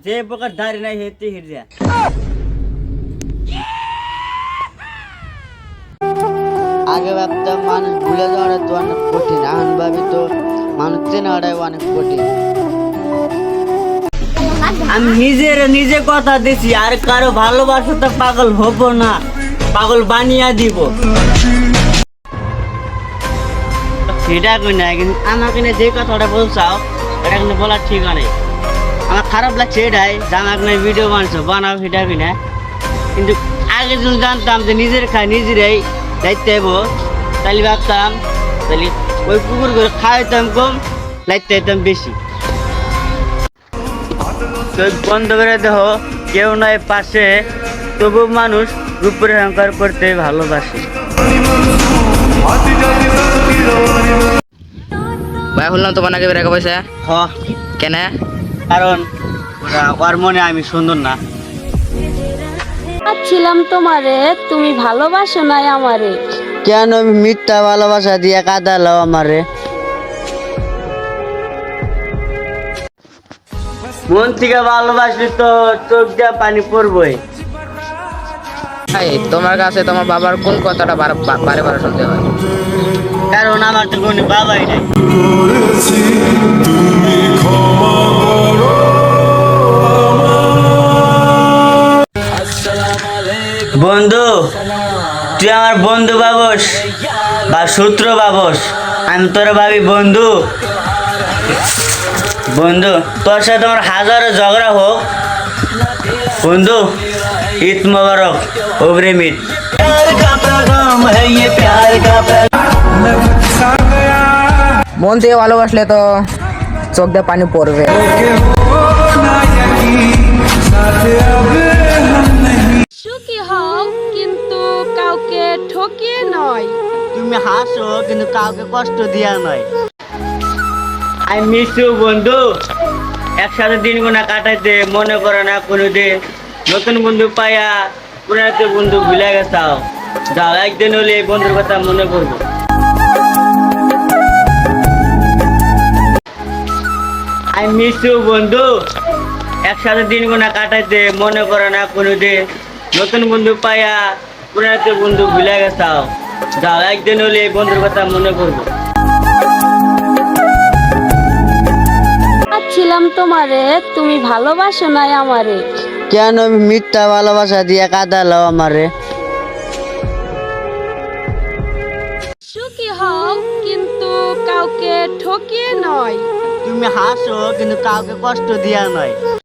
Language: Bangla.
যে প্রকার দাড়ি নাই হেতে হিরিয়া আগে ভাবতাম মানুষ ভুলে যাওয়াটা তো অনেক কঠিন, এখন ভাবি তো মানুষ চেনাটাই অনেক কঠিন। আমি নিজে কথা দিছি, আর কারো ভালোবাসাতে পাগল হব না, পাগল বানিয়ে দিব। সেটা কই না, কিন্তু আমাকে নিয়ে যে কথাটা বলছাও এটা কিন্তু বলার ঠিক নেই। আমার খারাপ লাগছে এটাই যে আমাকে নিয়ে ভিডিও বানাও সেটা কই না, কিন্তু আগে যদি জানতাম যে নিজের খাই নিজেরাই দায়িত্ব হইব, তাহলে ভাবতাম তাহলে ওই পুকুর করে খাওয়াইতাম কম, দায়িত্ব হইতাম বেশি। চোখ বন্ধ করে দেখো, কেউ নয় পাশে, তবু মানুষ রূপের অহংকার করতে ভালোবাসে। ভাই শুনলাম তোমার নাকি বেড়ে পয়সা হ, কেন? কারণ ওর মনে আমি সুন্দর না। ছিলাম তোমারে, তুমি ভালোবাসো নাই আমারে। কেন আমি মিথ্যা ভালোবাসা দিয়ে কাঁদালো আমারে? মন থেকে ভালোবাসলে তো চোখ দিয়ে পানি পড়বই। ভাই তোমার কাছে তোমার বাবার কোন কথাটা বারে বারে শুনতে হয়? কারণ আমার তো কোনো বাবাই নাই। বন্ধু, তুই আমার বন্ধু ভাবস বা সূত্র ভাবস, আমি তোর ভাবি বন্ধু। বন্ধু, তোর সাথে আমার হাজারো ঝগড়া হোক, বন্ধু ঈদ মোবারক, অগ্রিম ঈদ। মন থেকে ভালোবাসলে তো চোখ দিয়ে পানি পড়বে। সুখী হও কিন্তু কাউকে ঠকিয়ে নয়। তুমি হাসো কিন্তু কাউকে কষ্ট দিয়া নয়। আই মিস ইউ বন্ধু। একসাথে দিনগুনা কাটাইতে মনে করে না কোনোদিন। নতুন বন্ধু পাইয়া পুরানো বন্ধু ভুলে গেছাও। যাও, একদিন হলে এই বন্ধুর কথা মনে করবো। আই মিস ইউ বন্ধু। একসাথে দিনগুনা কাটাইতে মনে করে না কোনোদিন। নতুন বন্ধু পাইয়া পুরানো বন্ধু ভুলে গেছাও। যাও, একদিন হলে এই বন্ধুর কথা মনে করবো। ছিলাম তোমারে, তুমি ভালোবাসো নাই আমারে। কেন আমি মিথ্যা ভালোবাসা দিয়ে কাঁদালো আমারে? সুখী হও কিন্তু কাউকে ঠকিয়ে নয়। তুমি হাসো কিন্তু কাউকে কষ্ট দিয়া নয়।